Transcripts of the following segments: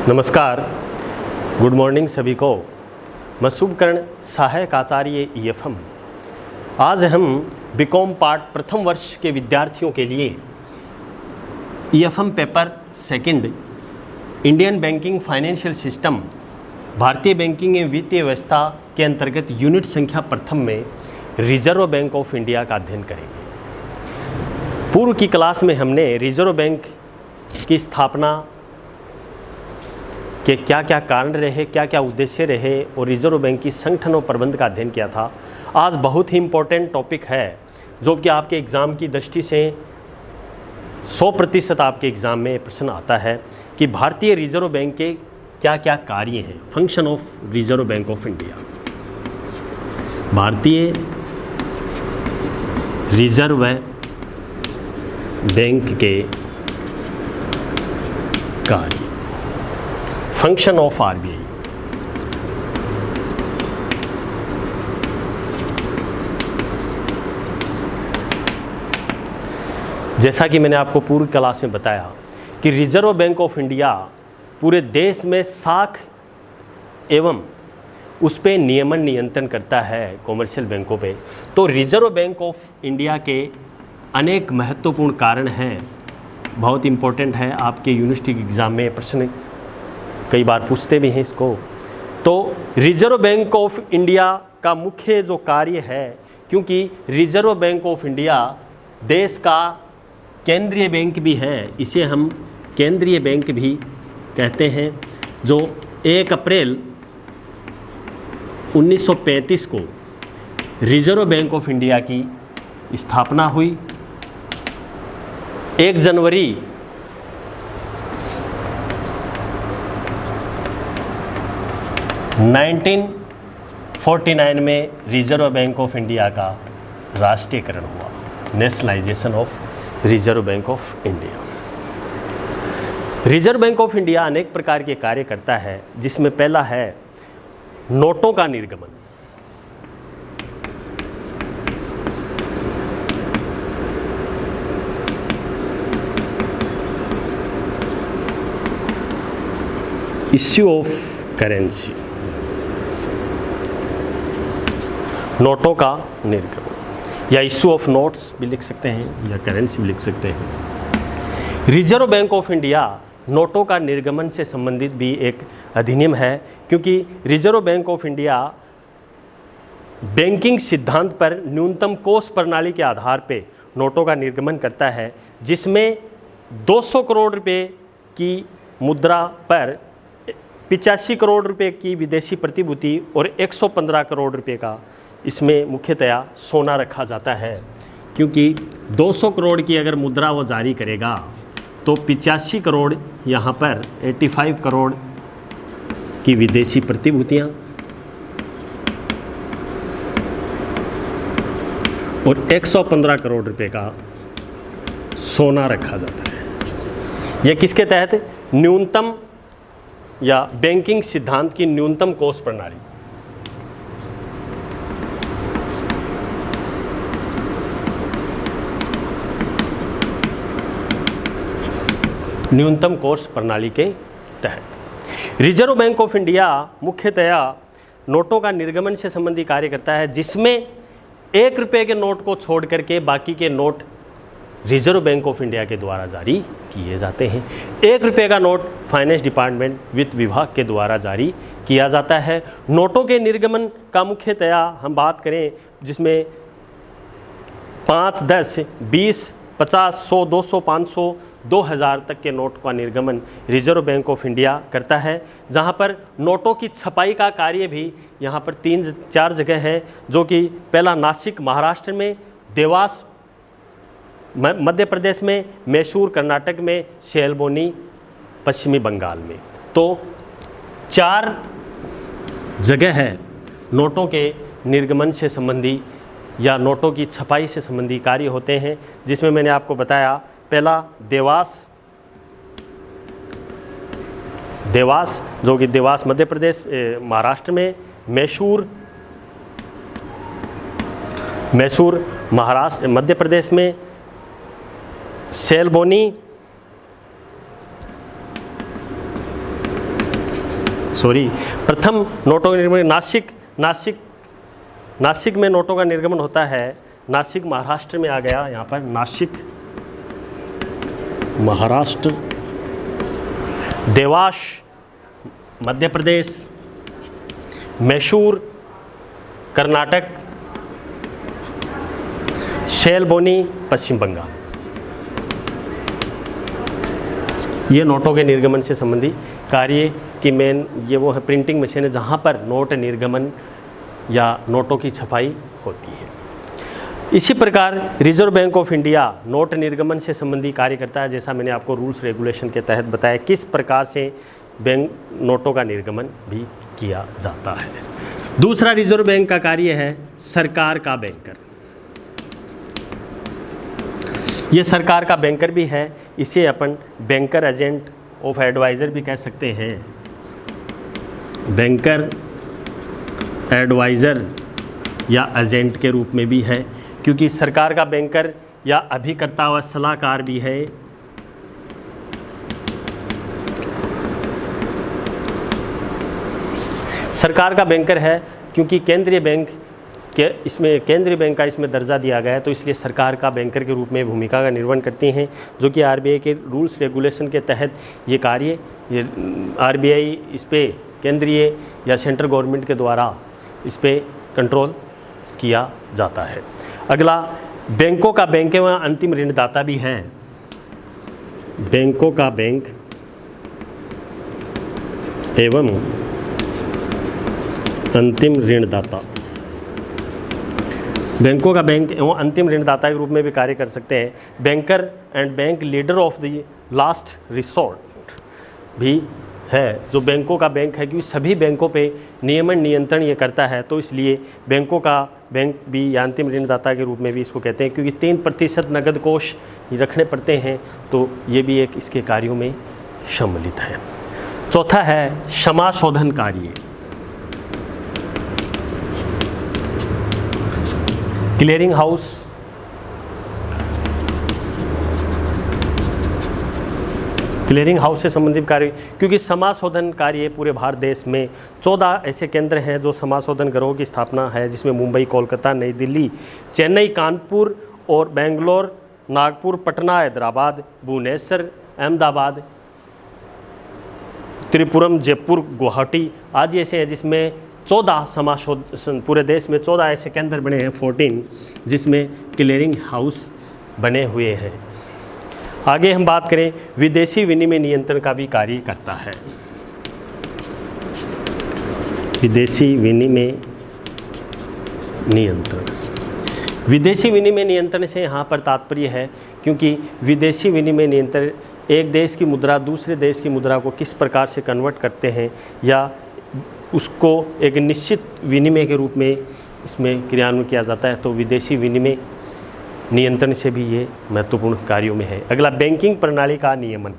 नमस्कार, good morning सभी को। मैं शुभकर्ण सहायक आचार्य EFM। आज हम बीकॉम पार्ट प्रथम वर्ष के विद्यार्थियों के लिए EFM paper second Indian banking financial system भारतीय बैंकिंग एवं वित्तीय व्यवस्था के अंतर्गत यूनिट संख्या प्रथम में रिजर्व बैंक ऑफ इंडिया का अध्ययन करेंगे। पूर्व की क्लास में हमने रिजर्व बैंक की स्थापना के क्या क्या कारण रहे, क्या क्या उद्देश्य रहे और रिजर्व बैंक की संगठन और प्रबंध का अध्ययन किया था। आज बहुत ही इम्पोर्टेंट टॉपिक है जो कि आपके एग्ज़ाम की दृष्टि से 100% आपके एग्ज़ाम में प्रश्न आता है कि भारतीय रिजर्व बैंक के क्या क्या कार्य हैं। Function of reserve bank of India, भारतीय रिजर्व बैंक के कार्य, फंक्शन ऑफ RBI। जैसा कि मैंने आपको पूर्व क्लास में बताया कि रिजर्व बैंक ऑफ इंडिया पूरे देश में साख एवं उस पे नियमन नियंत्रण करता है कॉमर्शियल बैंकों पे। तो रिजर्व बैंक ऑफ इंडिया के अनेक महत्वपूर्ण कारण हैं, बहुत इम्पोर्टेंट है। आपके यूनिवर्सिटी के एग्ज़ाम में प्रश्न कई बार पूछते भी हैं इसको। तो रिजर्व बैंक ऑफ इंडिया का मुख्य जो कार्य है, क्योंकि रिजर्व बैंक ऑफ इंडिया देश का केंद्रीय बैंक भी है, इसे हम केंद्रीय बैंक भी कहते हैं, जो 1 अप्रैल 1935 को रिजर्व बैंक ऑफ इंडिया की स्थापना हुई। 1 जनवरी 1949 में रिजर्व बैंक ऑफ इंडिया का राष्ट्रीयकरण हुआ, nationalisation of reserve bank of India. Reserve bank of India अनेक प्रकार के कार्य करता है, जिसमें पहला है नोटों का निर्गमन। इश्यू ऑफ करेंसी, नोटों का निर्गमन, या इश्यू ऑफ नोट्स भी लिख सकते हैं या करेंसी भी लिख सकते हैं। रिजर्व बैंक ऑफ इंडिया नोटों का निर्गमन से संबंधित भी एक अधिनियम है, क्योंकि reserve bank of India banking सिद्धांत पर न्यूनतम कोष प्रणाली के आधार पर नोटों का निर्गमन करता है, जिसमें 200 करोड़ रुपए की मुद्रा पर 85 करोड़ रुपए की विदेशी प्रतिभूति और 115 करोड़ रुपए का इसमें मुख्यतया सोना रखा जाता है। क्योंकि 200 करोड़ की अगर मुद्रा वो जारी करेगा तो 85 करोड़ यहाँ पर 85 करोड़ की विदेशी प्रतिभूतियाँ और 115 करोड़ रुपए का सोना रखा जाता है। यह किसके तहत? न्यूनतम या बैंकिंग सिद्धांत की न्यूनतम कोष प्रणाली। न्यूनतम कोष प्रणाली के तहत रिजर्व बैंक ऑफ इंडिया मुख्यतया नोटों का निर्गमन से संबंधी कार्य करता है, जिसमें 1 रुपये के नोट को छोड़ करके बाकी के note reserve bank of India के द्वारा जारी किए जाते हैं। 1 रुपये का नोट फाइनेंस डिपार्टमेंट वित्त विभाग के द्वारा जारी किया जाता है। नोटों के निर्गमन का मुख्यतया हम बात करें, जिसमें 5, 10, 20, 50, 100, 200, 500, 2000 तक के नोट का निर्गमन रिजर्व बैंक ऑफ इंडिया करता है। जहां पर नोटों की छपाई का कार्य भी यहाँ पर 3-4 जगह हैं, जो कि पहला नासिक महाराष्ट्र में, देवास मध्य प्रदेश में, मैसूर कर्नाटक में, सेलबोनी पश्चिमी बंगाल में। तो 4 जगह है नोटों के निर्गमन से संबंधी या नोटों की छपाई से संबंधी कार्य होते हैं, जिसमें मैंने आपको बताया पहला देवास जो कि देवास मध्य प्रदेश महाराष्ट्र में, मैसूर महाराष्ट्र मध्य प्रदेश में, सेलबोनी प्रथम नोटों का निर्गमन नासिक में नोटों का निर्गमन होता है। नासिक महाराष्ट्र में आ गया, यहाँ पर नासिक महाराष्ट्र, देवास मध्य प्रदेश, मैसूर कर्नाटक, शैलबोनी पश्चिम बंगाल। ये नोटों के निर्गमन से संबंधी कार्य की मेन ये वो है प्रिंटिंग मशीन है जहाँ पर नोट निर्गमन या नोटों की छपाई होती है। इसी प्रकार reserve bank of India note निर्गमन से संबंधी कार्य करता है। जैसा मैंने आपको रूल्स रेगुलेशन के तहत बताया किस प्रकार से बैंक नोटों का निर्गमन भी किया जाता है। दूसरा रिजर्व बैंक का कार्य है सरकार का बैंकर। ये सरकार का बैंकर भी है, इसे अपन बैंकर एजेंट ऑफ एडवाइज़र भी कह सकते हैं। बैंकर एडवाइज़र या एजेंट के रूप में भी है, क्योंकि सरकार का बैंकर या अभिकर्ता व सलाहकार भी है। सरकार का बैंकर है क्योंकि केंद्रीय बैंक का इसमें दर्जा दिया गया है, तो इसलिए सरकार का बैंकर के रूप में भूमिका का निर्वहन करती हैं, जो कि आरबीआई के रूल्स रेगुलेशन के तहत ये कार्य आरबीआई इस पे केंद्रीय या सेंट्रल गवर्नमेंट के द्वारा इस पे कंट्रोल किया जाता है। अगला बैंकों का बैंक एवं अंतिम ऋणदाता भी है। बैंकों का बैंक एवं अंतिम ऋणदाता, बैंकों का बैंक एवं अंतिम ऋणदाता के रूप में भी कार्य कर सकते हैं। Banker and bank leader of the last resort भी है, जो बैंकों का बैंक है, क्योंकि सभी बैंकों पे नियमन नियंत्रण ये करता है, तो इसलिए बैंकों का बैंक भी या अंतिम ऋणदाता के रूप में भी इसको कहते हैं। क्योंकि 3% नकद कोष रखने पड़ते हैं, तो ये भी एक इसके कार्यों में सम्मिलित है। चौथा है क्षमा शोधन कार्य। क्लियरिंग हाउस से संबंधित कार्य, क्योंकि समाशोधन कार्य पूरे भारत देश में 14 ऐसे केंद्र हैं जो समाशोधन गृहों की स्थापना है, जिसमें मुंबई, कोलकाता, नई दिल्ली, चेन्नई, कानपुर और बेंगलोर, नागपुर, पटना, हैदराबाद, भुवनेश्वर, अहमदाबाद, त्रिपुरम, जयपुर, गुवाहाटी आदि ऐसे हैं, जिसमें 14 समाशोधन पूरे देश में 14 ऐसे केंद्र बने हैं, 14, जिसमें क्लियरिंग हाउस बने हुए हैं। आगे हम बात करें, विदेशी विनिमय नियंत्रण का भी कार्य करता है। विदेशी विनिमय नियंत्रण, विदेशी विनिमय नियंत्रण से यहाँ पर तात्पर्य है, क्योंकि विदेशी विनिमय नियंत्रण एक देश की मुद्रा दूसरे देश की मुद्रा को किस प्रकार से कन्वर्ट करते हैं या उसको एक निश्चित विनिमय के रूप में इसमें क्रियान्वयन किया जाता है, तो विदेशी विनिमय नियंत्रण से भी ये महत्वपूर्ण कार्यों में है। अगला बैंकिंग प्रणाली का नियमन।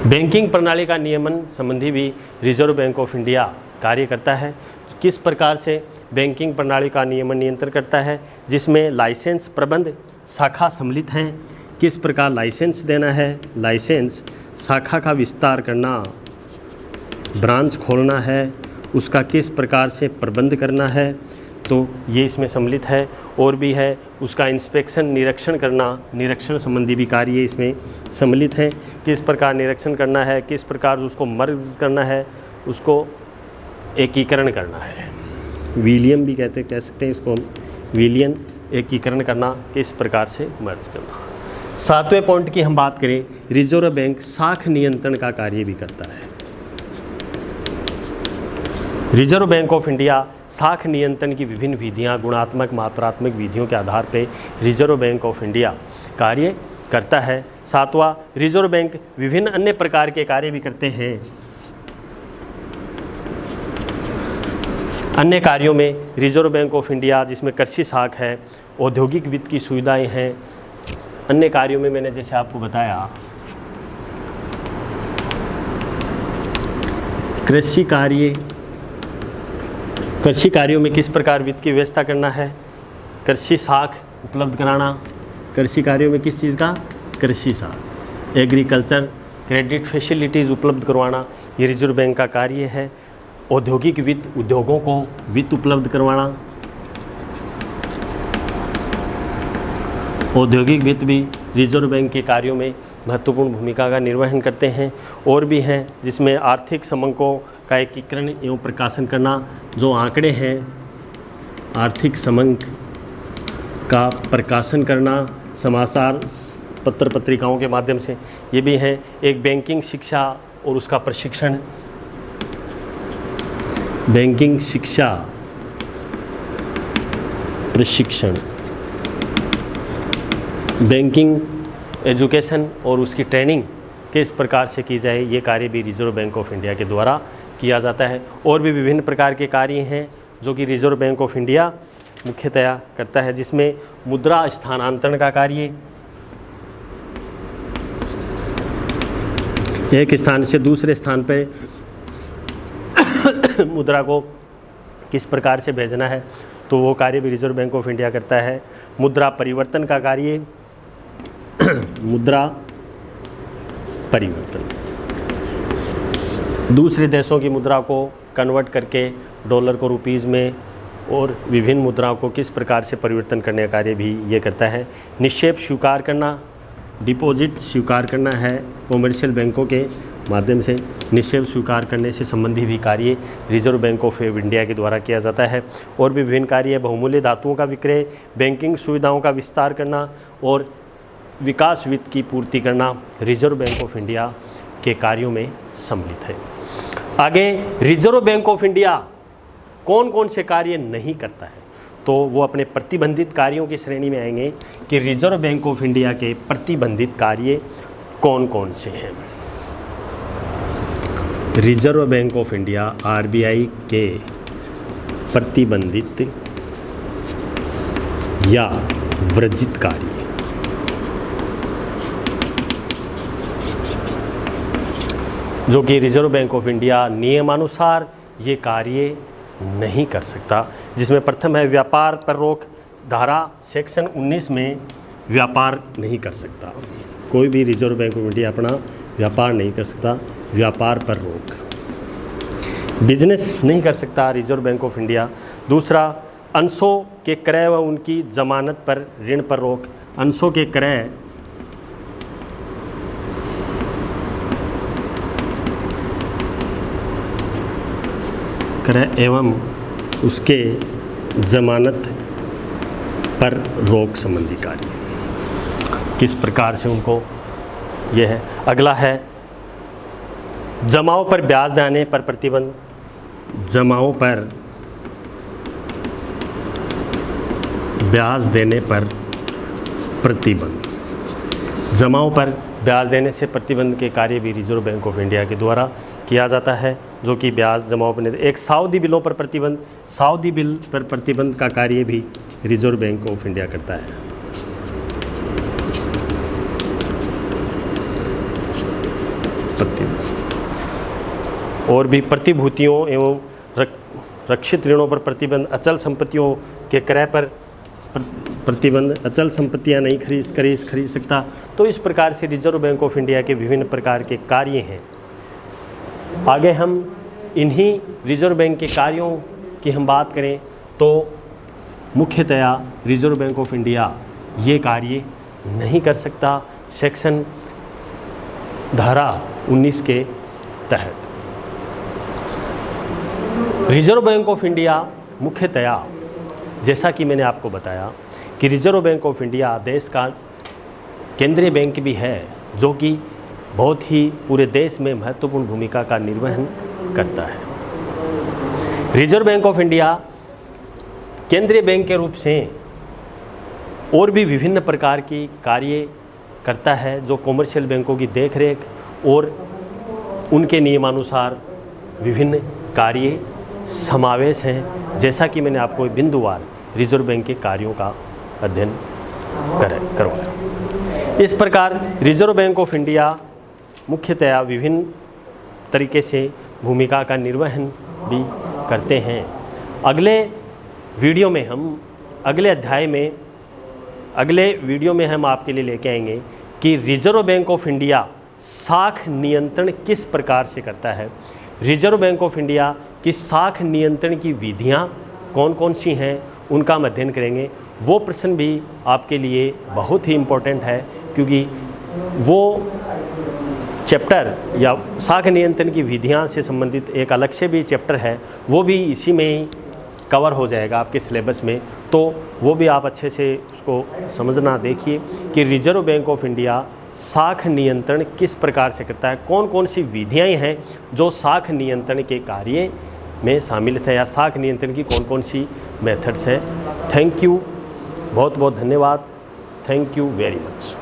बैंकिंग प्रणाली का नियमन संबंधी भी रिजर्व बैंक ऑफ इंडिया कार्य करता है। किस प्रकार से बैंकिंग प्रणाली का नियमन नियंत्रण करता है, जिसमें लाइसेंस प्रबंध शाखा सम्मिलित हैं। किस प्रकार लाइसेंस देना है, लाइसेंस शाखा का विस्तार करना, ब्रांच खोलना है, उसका किस प्रकार से प्रबंध करना है, तो ये इसमें सम्मिलित है। और भी है उसका इंस्पेक्शन निरीक्षण करना, निरीक्षण संबंधी भी कार्य इसमें सम्मिलित है। किस प्रकार निरीक्षण करना है, किस प्रकार उसको मर्ज करना है, उसको एकीकरण करना है, विलियन भी कह सकते हैं इसको, विलियन एकीकरण करना, किस प्रकार से मर्ज करना। 7वें पॉइंट की हम बात करें, रिजर्व बैंक साख नियंत्रण का कार्य भी करता है। रिजर्व बैंक ऑफ इंडिया साख नियंत्रण की विभिन्न विधियां, गुणात्मक मात्रात्मक विधियों के आधार पर रिजर्व बैंक ऑफ इंडिया कार्य करता है। 7वां, रिजर्व बैंक विभिन्न अन्य प्रकार के कार्य भी करते हैं। अन्य कार्यों में रिजर्व बैंक ऑफ इंडिया, जिसमें कृषि साख है, औद्योगिक वित्त की सुविधाएं हैं। अन्य कार्यों में मैंने जैसे आपको बताया, कृषि कार्यों में किस प्रकार वित्त की व्यवस्था करना है, कृषि साख उपलब्ध कराना, कृषि कार्यों में किस चीज़ का, कृषि सार, एग्रीकल्चर क्रेडिट फैसिलिटीज़ उपलब्ध करवाना, ये रिजर्व बैंक का कार्य है। औद्योगिक वित्त, उद्योगों को वित्त उपलब्ध करवाना, औद्योगिक वित्त भी रिजर्व बैंक के कार्यों में महत्वपूर्ण भूमिका का निर्वहन करते हैं। और भी हैं जिसमें आर्थिक समंकों का एकीकरण एवं प्रकाशन करना, जो आंकड़े हैं आर्थिक समंक का प्रकाशन करना समाचार पत्र पत्रिकाओं के माध्यम से, ये भी हैं। एक बैंकिंग शिक्षा और उसका प्रशिक्षण, बैंकिंग शिक्षा प्रशिक्षण, बैंकिंग एजुकेशन और उसकी ट्रेनिंग किस प्रकार से की जाए, ये कार्य भी रिजर्व बैंक ऑफ इंडिया के द्वारा किया जाता है। और भी विभिन्न प्रकार के कार्य हैं जो कि रिजर्व बैंक ऑफ इंडिया मुख्यतया करता है, जिसमें मुद्रा स्थानांतरण का कार्य, एक स्थान से दूसरे स्थान पर मुद्रा को किस प्रकार से भेजना है, तो वो कार्य भी रिजर्व बैंक ऑफ इंडिया करता है। मुद्रा परिवर्तन का कार्य, मुद्रा परिवर्तन, दूसरे देशों की मुद्रा को कन्वर्ट करके डॉलर को रुपीज़ में और विभिन्न मुद्राओं को किस प्रकार से परिवर्तन करने का कार्य भी ये करता है। निक्षेप स्वीकार करना, डिपॉजिट स्वीकार करना है कॉमर्शियल बैंकों के माध्यम से, निक्षेप स्वीकार करने से संबंधी भी कार्य रिजर्व बैंक ऑफ इंडिया के द्वारा किया जाता है। और भी विभिन्न कार्य, बहुमूल्य धातुओं का विक्रय, बैंकिंग सुविधाओं का विस्तार करना और विकास वित्त की पूर्ति करना रिजर्व बैंक ऑफ इंडिया के कार्यों में सम्मिलित है। आगे रिजर्व बैंक ऑफ इंडिया कौन कौन से कार्य नहीं करता है, तो वो अपने प्रतिबंधित कार्यों की श्रेणी में आएंगे कि रिजर्व बैंक ऑफ इंडिया के प्रतिबंधित कार्य कौन कौन से हैं। Reserve bank of India RBI के प्रतिबंधित या वर्जित कार्य, जो कि रिजर्व बैंक ऑफ इंडिया नियमानुसार ये कार्य नहीं कर सकता, जिसमें प्रथम है व्यापार पर रोक। धारा सेक्शन 19 में व्यापार नहीं कर सकता, कोई भी रिजर्व बैंक ऑफ इंडिया अपना व्यापार नहीं कर सकता, व्यापार पर रोक, बिजनेस नहीं कर सकता रिजर्व बैंक ऑफ इंडिया। दूसरा, अंशों के क्रय व उनकी जमानत पर ऋण पर रोक, अंशों के क्रय एवं उसके जमानत पर रोक संबंधी कार्य किस प्रकार से उनको यह है। अगला है जमाओं पर ब्याज देने पर प्रतिबंध, जमाओं पर ब्याज देने पर प्रतिबंध, जमाओं पर ब्याज देने से प्रतिबंध के कार्य भी रिजर्व बैंक ऑफ इंडिया के द्वारा किया जाता है, जो कि ब्याज जमाओं पर। एक साउदी बिलों पर प्रतिबंध, साउदी बिल पर प्रतिबंध का कार्य भी रिजर्व बैंक ऑफ इंडिया करता है। और भी प्रतिभूतियों एवं रक्षित ऋणों पर प्रतिबंध, अचल संपत्तियों के क्रय पर प्रतिबंध, अचल संपत्तियां नहीं खरीद सकता। तो इस प्रकार से रिजर्व बैंक ऑफ इंडिया के विभिन्न प्रकार के कार्य हैं। आगे हम इन्हीं रिजर्व बैंक के कार्यों की हम बात करें तो मुख्यतया रिजर्व बैंक ऑफ इंडिया ये कार्य नहीं कर सकता सेक्शन धारा 19 के तहत। रिजर्व बैंक ऑफ इंडिया मुख्यतया, जैसा कि मैंने आपको बताया कि रिजर्व बैंक ऑफ इंडिया देश का केंद्रीय बैंक भी है, जो कि बहुत ही पूरे देश में महत्वपूर्ण भूमिका का निर्वहन करता है। रिजर्व बैंक ऑफ इंडिया केंद्रीय बैंक के रूप से और भी विभिन्न प्रकार की कार्य करता है, जो कॉमर्शियल बैंकों की देखरेख और उनके नियमानुसार विभिन्न कार्य समावेश हैं, जैसा कि मैंने आपको बिंदुवार रिजर्व बैंक के कार्यों का अध्ययन करवाया। इस प्रकार रिजर्व बैंक ऑफ इंडिया मुख्यतया विभिन्न तरीके से भूमिका का निर्वहन भी करते हैं। अगले वीडियो में हम अगले अध्याय में अगले वीडियो में हम आपके लिए लेके आएंगे कि रिजर्व बैंक ऑफ इंडिया साख नियंत्रण किस प्रकार से करता है। रिजर्व बैंक ऑफ इंडिया की साख नियंत्रण की विधियां कौन कौन सी हैं उनका हम अध्ययन करेंगे। वो प्रश्न भी आपके लिए बहुत ही इम्पोर्टेंट है, क्योंकि वो चैप्टर या साख नियंत्रण की विधियां से संबंधित एक अलग से भी चैप्टर है, वो भी इसी में ही कवर हो जाएगा आपके सिलेबस में। तो वो भी आप अच्छे से उसको समझना देखिए कि रिजर्व बैंक ऑफ इंडिया साख नियंत्रण किस प्रकार से करता है, कौन कौन सी विधियाँ हैं जो साख नियंत्रण के कार्य में शामिल है, या साख नियंत्रण की कौन कौन सी मेथड्स है। थैंक यू, बहुत बहुत धन्यवाद। Thank you very much.